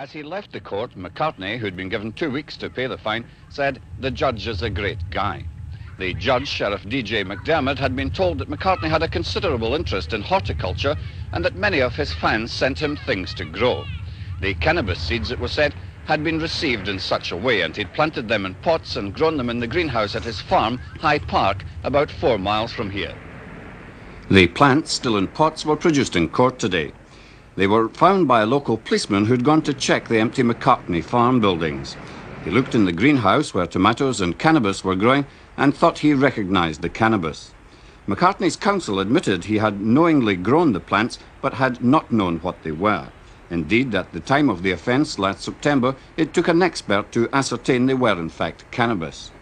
As he left the court, McCartney, who'd been given 2 weeks to pay the fine, said, "The judge is a great guy." The judge, Sheriff D.J. McDermott, had been told that McCartney had a considerable interest in horticulture and that many of his fans sent him things to grow. The cannabis seeds, it was said, had been received in such a way, and he'd planted them in pots and grown them in the greenhouse at his farm, High Park, about 4 miles from here. The plants, still in pots, were produced in court today. They were found by a local policeman who'd gone to check the empty McCartney farm buildings. He looked in the greenhouse where tomatoes and cannabis were growing and thought he recognized the cannabis. McCartney's counsel admitted he had knowingly grown the plants but had not known what they were. Indeed, at the time of the offence last September, it took an expert to ascertain they were in fact cannabis.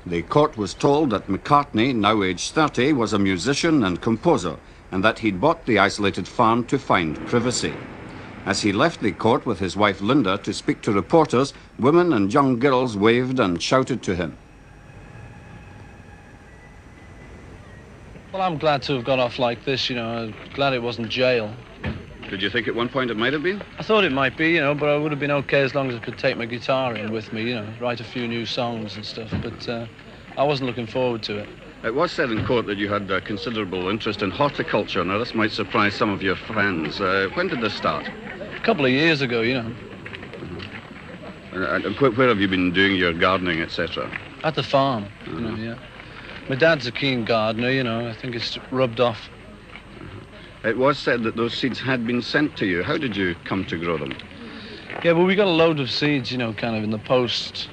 The court was told that McCartney, now aged 30, was a musician and composer, and that he'd bought the isolated farm to find privacy. As he left the court with his wife Linda to speak to reporters, women and young girls waved and shouted to him. Well, I'm glad to have got off like this, you know. I'm glad it wasn't jail. Did you think at one point it might have been? I thought it might be, you know, but I would have been okay as long as I could take my guitar in with me, you know, write a few new songs and stuff, but I wasn't looking forward to it. It was said in court that you had considerable interest in horticulture. Now, this might surprise some of your fans. When did this start? A couple of years ago, you know. And where have you been doing your gardening, etc.? At the farm, you know, yeah. My dad's a keen gardener, you know. I think it's rubbed off. It was said that those seeds had been sent to you. How did you come to grow them? Yeah, well, we got a load of seeds, you know, kind of in the post,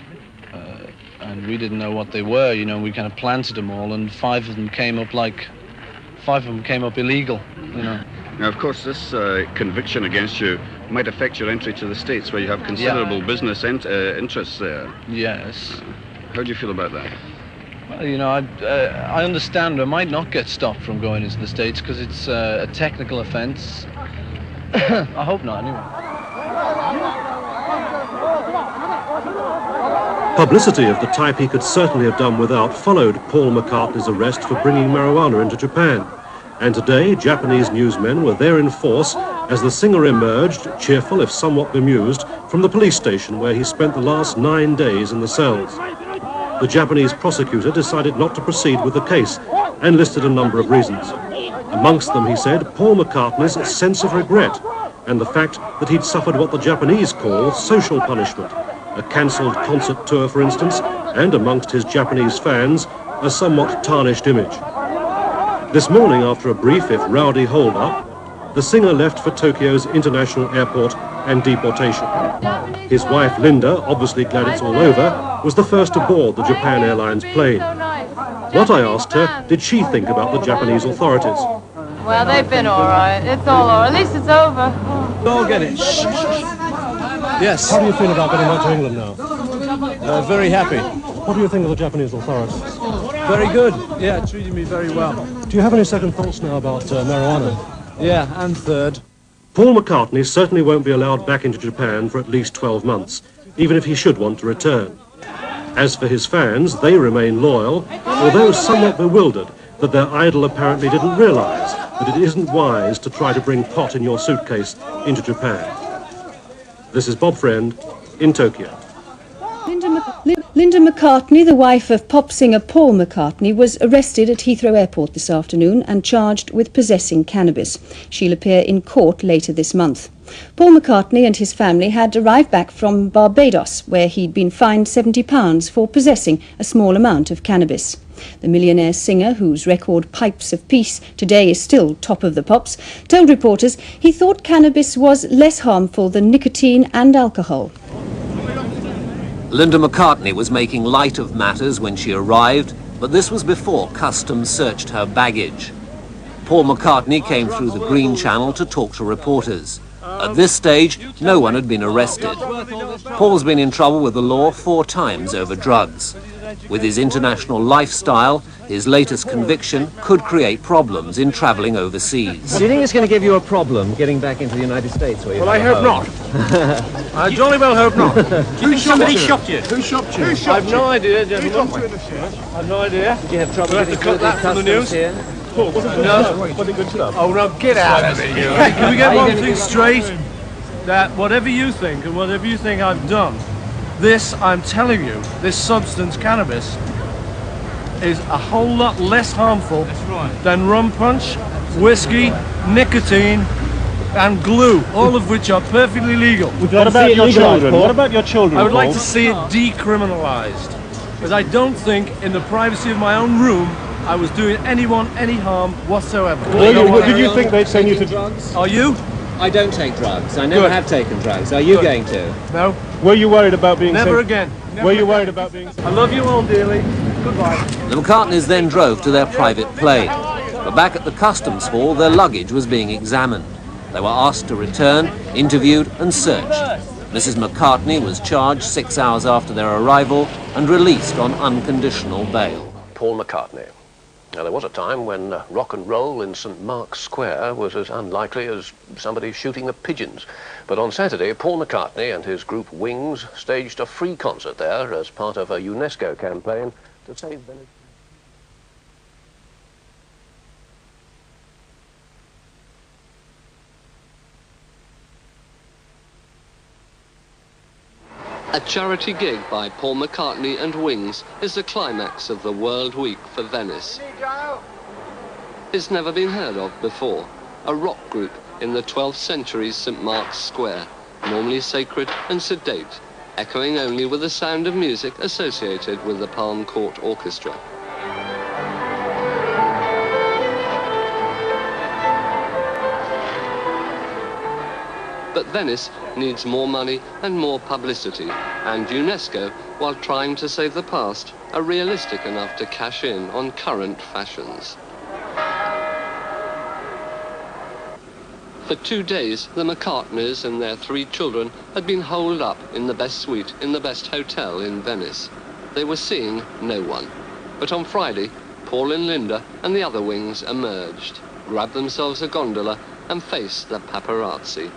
and we didn't know what they were, you know. We kind of planted them all, and 5 of them came up illegal, you know. Now, of course, this conviction against you might affect your entry to the States, where you have considerable business interests there. Yes. How do you feel about that? Well, you know, I understand I might not get stopped from going into the States because it's a technical offence. I hope not, anyway. Publicity of the type he could certainly have done without followed Paul McCartney's arrest for bringing marijuana into Japan. And today, Japanese newsmen were there in force as the singer emerged, cheerful if somewhat bemused, from the police station where he spent the last 9 days in the cells. The Japanese prosecutor decided not to proceed with the case and listed a number of reasons. Amongst them, he said, Paul McCartney's sense of regret and the fact that he'd suffered what the Japanese call social punishment, a cancelled concert tour, for instance, and amongst his Japanese fans, a somewhat tarnished image. This morning, after a brief if rowdy hold-up, the singer left for Tokyo's international airport and deportation. His wife, Linda, obviously glad it's all over, was the first aboard the Japan Airlines plane. What I asked her, did she think about the Japanese authorities? Well, they've been all right. It's all right. At least it's over. Go get it. Yes. How do you feel about getting back to England now? Very happy. What do you think of the Japanese authorities? Very good. Yeah, treated me very well. Do you have any second thoughts now about marijuana? Yeah, and third. Paul McCartney certainly won't be allowed back into Japan for at least 12 months, even if he should want to return. As for his fans, they remain loyal, although somewhat bewildered that their idol apparently didn't realise that it isn't wise to try to bring pot in your suitcase into Japan. This is Bob Friend in Tokyo. Linda McCartney, the wife of pop singer Paul McCartney, was arrested at Heathrow Airport this afternoon and charged with possessing cannabis. She'll appear in court later this month. Paul McCartney and his family had arrived back from Barbados, where he'd been fined £70 for possessing a small amount of cannabis. The millionaire singer, whose record Pipes of Peace today is still top of the pops, told reporters he thought cannabis was less harmful than nicotine and alcohol. Linda McCartney was making light of matters when she arrived, but this was before customs searched her baggage. Paul McCartney came through the Green Channel to talk to reporters. At this stage, no one had been arrested. Paul's been in trouble with the law 4 times over drugs. With his international lifestyle, his latest conviction could create problems in travelling overseas. Do you think it's going to give you a problem getting back into the United States? Well, I hope not. I jolly well hope not. Somebody shot you? Who shot you? I've no idea, gentlemen. I've no idea. Did you have trouble We'll have to cut that from the news. Here? No. Oh, no, get out of here. Can we get one thing straight? that whatever you think and whatever you think I've done, this, I'm telling you, this substance, cannabis, is a whole lot less harmful than rum punch, whiskey, nicotine, and glue, all of which are perfectly legal. What about your children? What about your children? I would like to see it decriminalized, because I don't think, in the privacy of my own room, I was doing anyone any harm whatsoever. Did you think they'd send you to drugs? Are you? I don't take drugs. I never have taken drugs. Are you going to? No. Were you worried about being Never sent? again. Were you worried about being? I love you all dearly. Goodbye. The McCartneys then drove to their private plane, but back at the customs hall, their luggage was being examined. They were asked to return, interviewed and searched. Mrs. McCartney was charged 6 hours after their arrival and released on unconditional bail. Paul McCartney. Now, there was a time when rock and roll in St. Mark's Square was as unlikely as somebody shooting the pigeons. But on Saturday, Paul McCartney and his group Wings staged a free concert there as part of a UNESCO campaign to save Venice. A charity gig by Paul McCartney and Wings is the climax of the World Week for Venice. It's never been heard of before. A rock group in the 12th century's St. Mark's Square, normally sacred and sedate, echoing only with the sound of music associated with the Palm Court Orchestra. But Venice needs more money and more publicity, and UNESCO, while trying to save the past, are realistic enough to cash in on current fashions. For 2 days, the McCartneys and their 3 children had been holed up in the best suite in the best hotel in Venice. They were seeing no one. But on Friday, Paul and Linda and the other Wings emerged, grabbed themselves a gondola and faced the paparazzi.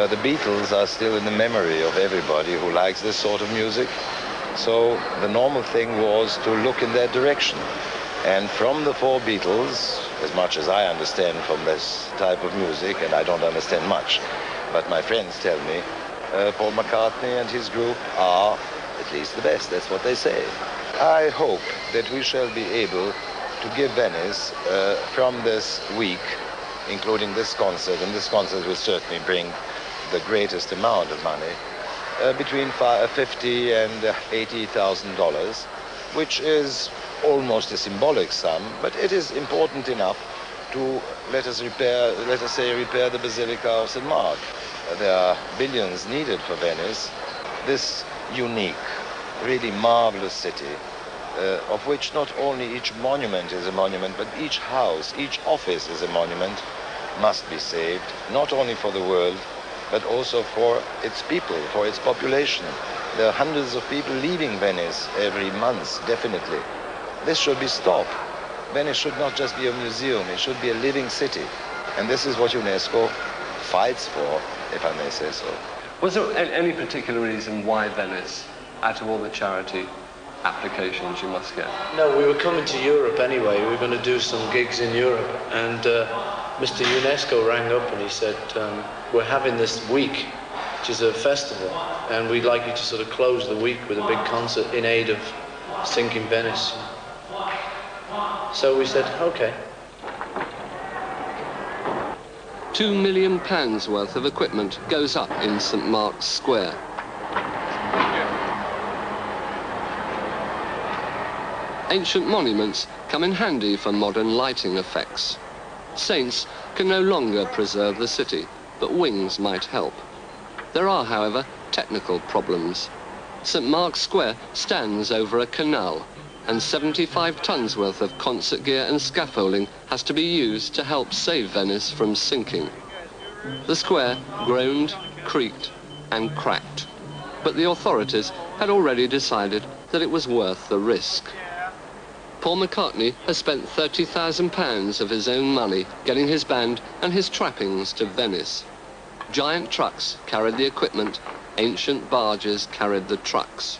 The Beatles are still in the memory of everybody who likes this sort of music. So the normal thing was to look in that direction. And from the 4 Beatles, as much as I understand from this type of music, and I don't understand much, but my friends tell me, Paul McCartney and his group are at least the best. That's what they say. I hope that we shall be able to give Venice from this week, including this concert, and this concert will certainly bring the greatest amount of money, between $50,000 and $80,000, which is almost a symbolic sum, but it is important enough to let us say repair the Basilica of St. Mark. There are billions needed for Venice. This unique, really marvelous city, of which not only each monument is a monument, but each house, each office is a monument, must be saved, not only for the world, but also for its people, for its population. There are hundreds of people leaving Venice every month, definitely. This should be stopped. Venice should not just be a museum, it should be a living city. And this is what UNESCO fights for, if I may say so. Was there any particular reason why Venice, out of all the charity applications you must get? No, we were coming to Europe anyway. We were going to do some gigs in Europe, and Mr. UNESCO rang up and he said, we're having this week, which is a festival, and we'd like you to sort of close the week with a big concert in aid of sinking Venice. So we said, okay. £2 million worth of equipment goes up in St. Mark's Square. Ancient monuments come in handy for modern lighting effects. Saints can no longer preserve the city, but Wings might help. There are, however, technical problems. St Mark's Square stands over a canal, and 75 tons worth of concert gear and scaffolding has to be used to help save Venice from sinking. The square groaned, creaked, and cracked, but the authorities had already decided that it was worth the risk. Paul McCartney has spent £30,000 of his own money getting his band and his trappings to Venice. Giant trucks carried the equipment, ancient barges carried the trucks.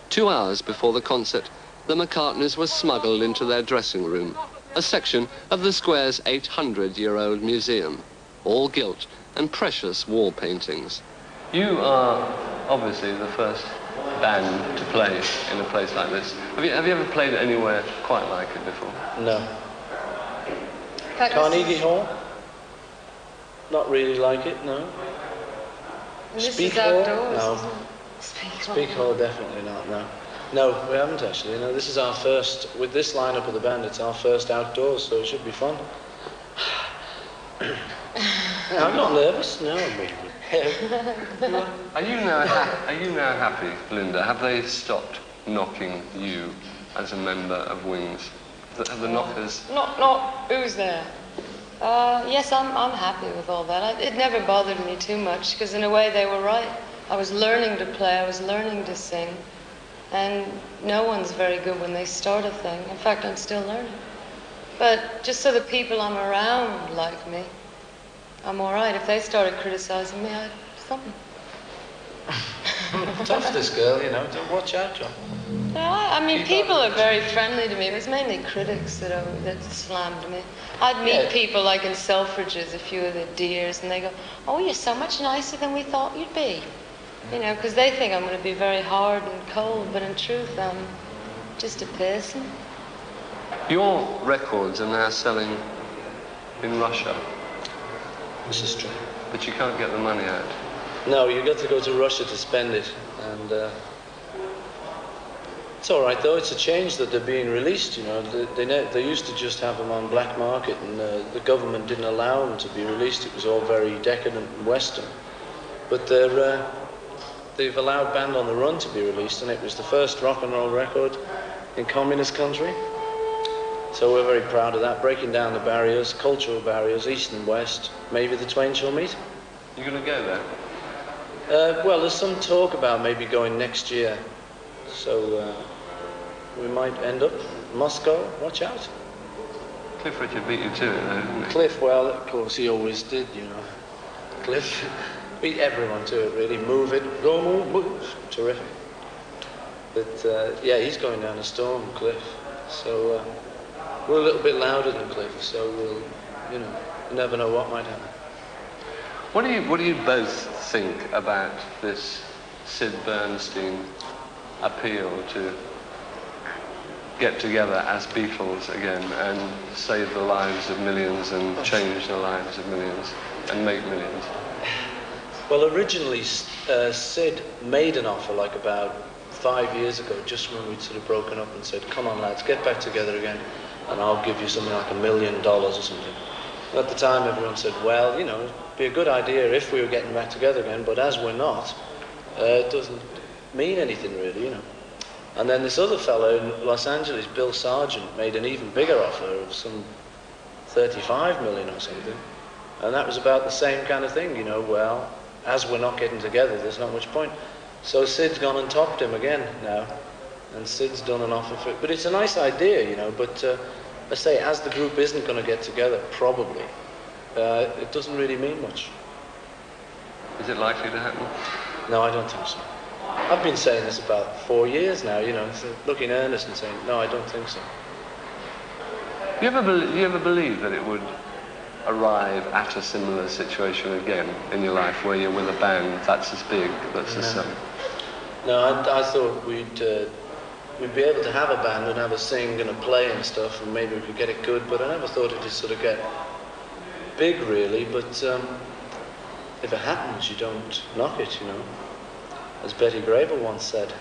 2 hours before the concert, the McCartneys were smuggled into their dressing room, a section of the square's 800-year-old museum, all gilt and precious wall paintings. You are obviously the first band to play in a place like this. Have you ever played anywhere quite like it before? No. Carnegie Hall? Not really like it, no. Speak Hall? No. Speak Hall, definitely not, no. No, we haven't actually. No, this is our first, with this lineup of the band, it's our first outdoors, so it should be fun. I'm not nervous, no. Are you now happy, Linda? Have they stopped knocking you as a member of Wings? Have the knockers? Not who's there? Yes, I'm happy with all that. It never bothered me too much, because in a way they were right. I was learning to play, I was learning to sing, and no one's very good when they start a thing. In fact, I'm still learning. But just so the people I'm around like me, I'm all right. If they started criticizing me, I'd something. Tough, this girl, you know. Watch out, John. No, I mean, people are very friendly to me. It was mainly critics that slammed me. I'd meet people like in Selfridges, a few of the dears, and they go, "Oh, you're so much nicer than we thought you'd be." You know, because they think I'm going to be very hard and cold, but in truth, I'm just a person. Your records are now selling in Russia. This is true. But you can't get the money out. No, you got to go to Russia to spend it, and it's all right though. It's a change that they're being released. You know, they used to just have them on black market, and the government didn't allow them to be released. It was all very decadent and Western. But they've allowed Band on the Run to be released, and it was the first rock and roll record in communist country. So we're very proud of that, breaking down the barriers, cultural barriers, east and west. Maybe the twain shall meet. You're going to go there? Well, there's some talk about maybe going next year. So we might end up in Moscow. Watch out. Cliff Richard beat you to it, though, didn't he? Cliff, well, of course, he always did, you know. Cliff beat everyone to it, really. Move it, go move. Terrific. But, yeah, he's going down a storm, Cliff. So we're a little bit louder than Cliff, so we'll, you know, you never know what might happen. What do you both think about this Sid Bernstein appeal to get together as Beatles again and save the lives of millions and change the lives of millions and make millions? Well, originally Sid made an offer like about 5 years ago, just when we'd sort of broken up, and said, "Come on lads, get back together again and I'll give you something like $1 million or something." And at the time everyone said, well, you know, it'd be a good idea if we were getting back together again, but as we're not, it doesn't mean anything really, you know. And then this other fellow in Los Angeles, Bill Sargent, made an even bigger offer of some 35 million or something. And that was about the same kind of thing, you know, well, as we're not getting together, there's not much point. So Sid's gone and topped him again now, and Sid's done an offer for it. But it's a nice idea, you know, but I say, as the group isn't going to get together, probably, it doesn't really mean much. Is it likely to happen? No, I don't think so. I've been saying this about 4 years now, you know, looking earnest and saying, no, I don't think so. Do you ever believe that it would arrive at a similar situation again in your life, where you're with a band that's as big, that's as same? No, I thought we'd be able to have a band and have a sing and a play and stuff, and maybe we could get it good, but I never thought it'd sort of get big, really. But if it happens, you don't knock it, you know, as Betty Grable once said.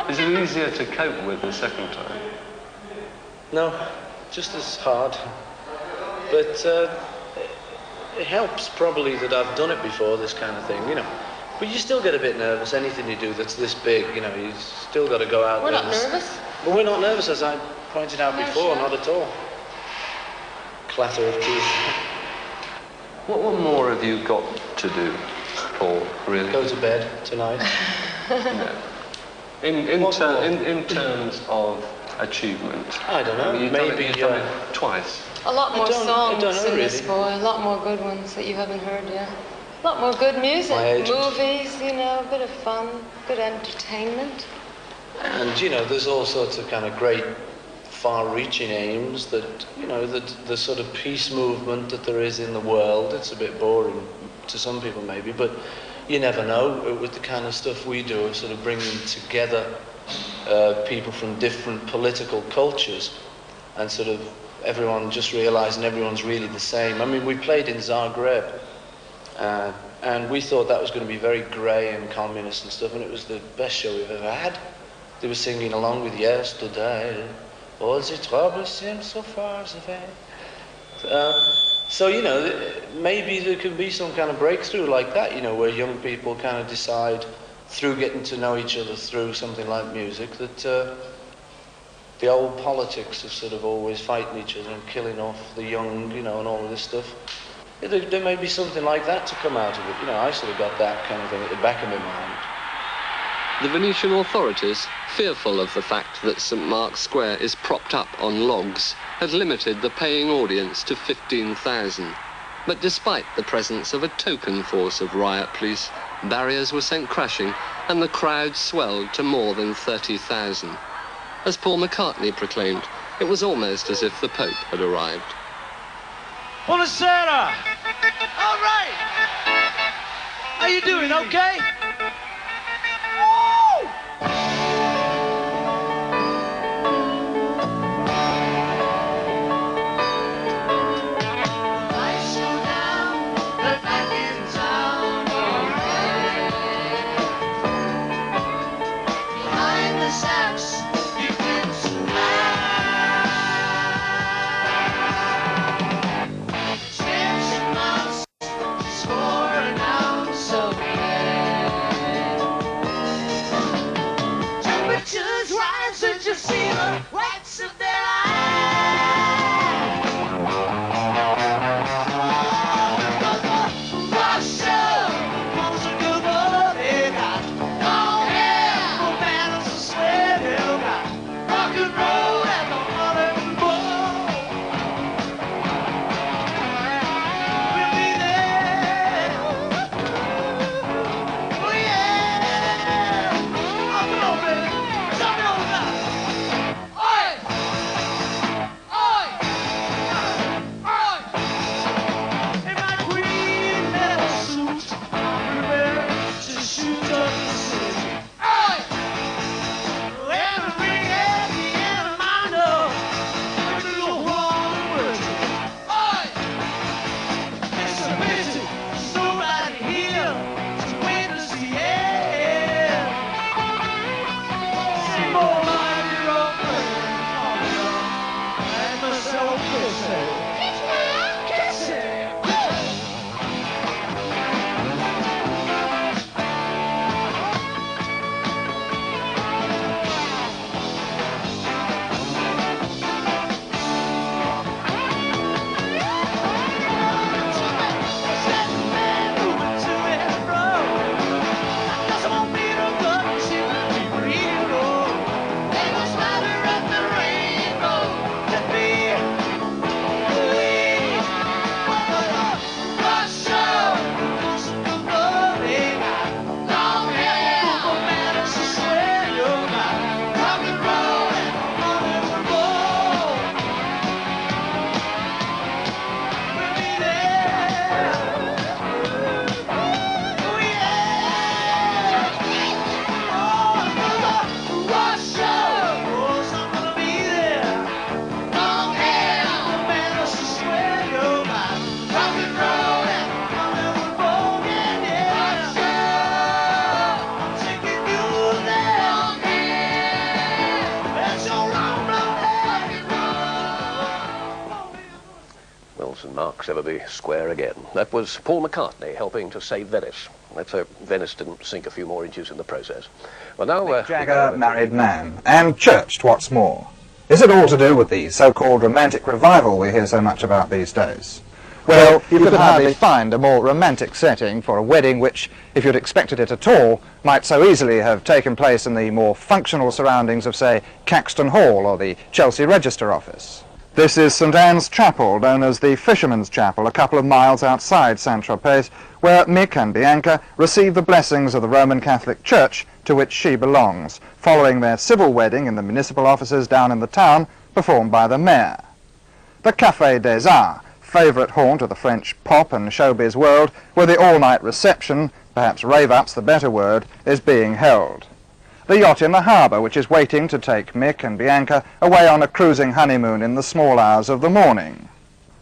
Is it easier to cope with the second time? No, just as hard. But it helps probably that I've done it before, this kind of thing, you know. But you still get a bit nervous, anything you do that's this big, you know, you still got to go out We're there. not nervous. But we're not nervous, as I pointed out before, not at all. Clatter of teeth. What more have you got to do, Paul, really? Go to bed tonight. No. In terms of achievement? I don't know, You've maybe... done it twice. A lot more songs I don't know, in this really. boy, a lot more good ones that you haven't heard yet. A lot more good music, My agent. movies, you know, a bit of fun, good entertainment. And, you know, there's all sorts of kind of great far-reaching aims that, you know, the sort of peace movement that there is in the world. It's a bit boring to some people maybe, but you never know with the kind of stuff we do of sort of bringing together people from different political cultures and sort of everyone just realizing everyone's really the same. I mean, we played in Zagreb and we thought that was going to be very grey and communist and stuff, and it was the best show we've ever had. They were singing along with Yesterday, all the troubles seem so far away. So, you know, maybe there could be some kind of breakthrough like that, you know, where young people kind of decide through getting to know each other through something like music that the old politics of sort of always fighting each other and killing off the young, you know, and all of this stuff. There may be something like that to come out of it. You know, I sort of got that kind of thing at the back of my mind. The Venetian authorities, fearful of the fact that St. Mark's Square is propped up on logs, had limited the paying audience to 15,000. But despite the presence of a token force of riot police, barriers were sent crashing and the crowd swelled to more than 30,000. As Paul McCartney proclaimed, it was almost as if the Pope had arrived. Buonasera! All right! How you doing, okay? will St Mark's ever be square again. That was Paul McCartney helping to save Venice. Let's hope Venice didn't sink a few more inches in the process. Well, now... Jagger, married man, and churched, what's more. Is it all to do with the so-called romantic revival we hear so much about these days? Well, you could hardly find a more romantic setting for a wedding which, if you'd expected it at all, might so easily have taken place in the more functional surroundings of, say, Caxton Hall or the Chelsea Register Office. This is St Anne's Chapel, known as the Fisherman's Chapel, a couple of miles outside Saint-Tropez, where Mick and Bianca receive the blessings of the Roman Catholic Church to which she belongs, following their civil wedding in the municipal offices down in the town, performed by the mayor. The Café des Arts, favourite haunt of the French pop and showbiz world, where the all-night reception, perhaps rave-up's the better word, is being held. The yacht in the harbour, which is waiting to take Mick and Bianca away on a cruising honeymoon in the small hours of the morning.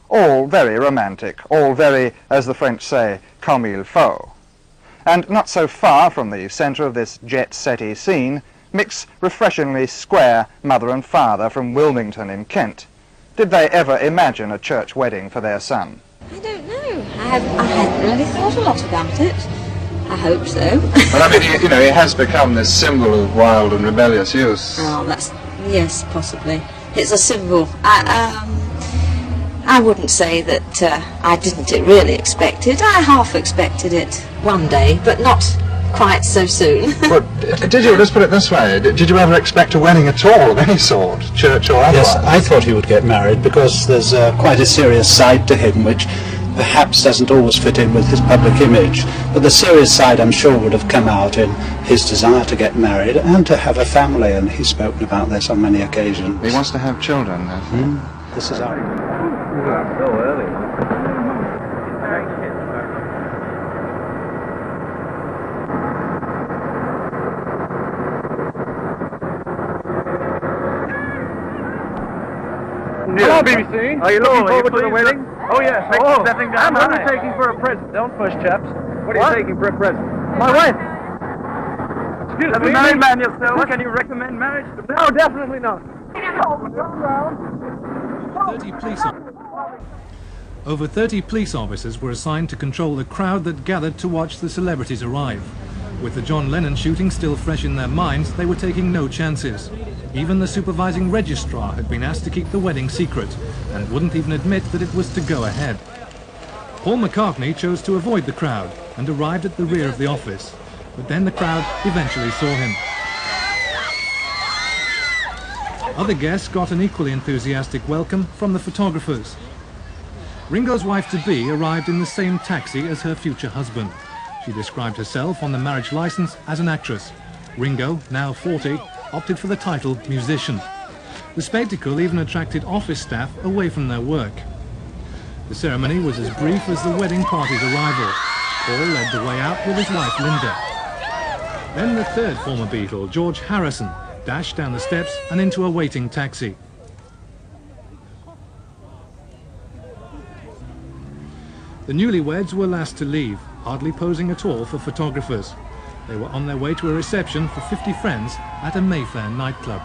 All very romantic, all very, as the French say, comme il faut. And not so far from the centre of this jet-setty scene, Mick's refreshingly square mother and father from Wilmington in Kent. Did they ever imagine a church wedding for their son? I don't know. I hadn't really thought a lot about it. I hope so. But I mean, you know, it has become this symbol of wild and rebellious youth. Oh, yes, possibly. It's a symbol. I wouldn't say that I didn't really expect it. I half expected it one day, but not quite so soon. But did you, let's put it this way, did you ever expect a wedding at all of any sort, church or otherwise? Yes, I thought he would get married because there's quite a serious side to him which perhaps doesn't always fit in with his public image. But the serious side, I'm sure, would have come out in his desire to get married and to have a family, and he's spoken about this on many occasions. He wants to have children, This is our... So early. Hello, BBC. Are you looking forward to the wedding? Oh, yes. Oh, I'm taking for a present. Don't push, chaps. What are you taking for a present? My wife. Excuse As me. a married man yourself, can you recommend marriage? No, definitely not. Over 30 police officers were assigned to control the crowd that gathered to watch the celebrities arrive. With the John Lennon shooting still fresh in their minds, they were taking no chances. Even the supervising registrar had been asked to keep the wedding secret and wouldn't even admit that it was to go ahead. Paul McCartney chose to avoid the crowd and arrived at the rear of the office, but then the crowd eventually saw him. Other guests got an equally enthusiastic welcome from the photographers. Ringo's wife-to-be arrived in the same taxi as her future husband. She described herself on the marriage license as an actress. Ringo, now 40, opted for the title musician. The spectacle even attracted office staff away from their work. The ceremony was as brief as the wedding party's arrival. Paul led the way out with his wife Linda. Then the third former Beatle, George Harrison, dashed down the steps and into a waiting taxi. The newlyweds were last to leave, hardly posing at all for photographers. They were on their way to a reception for 50 friends at a Mayfair nightclub.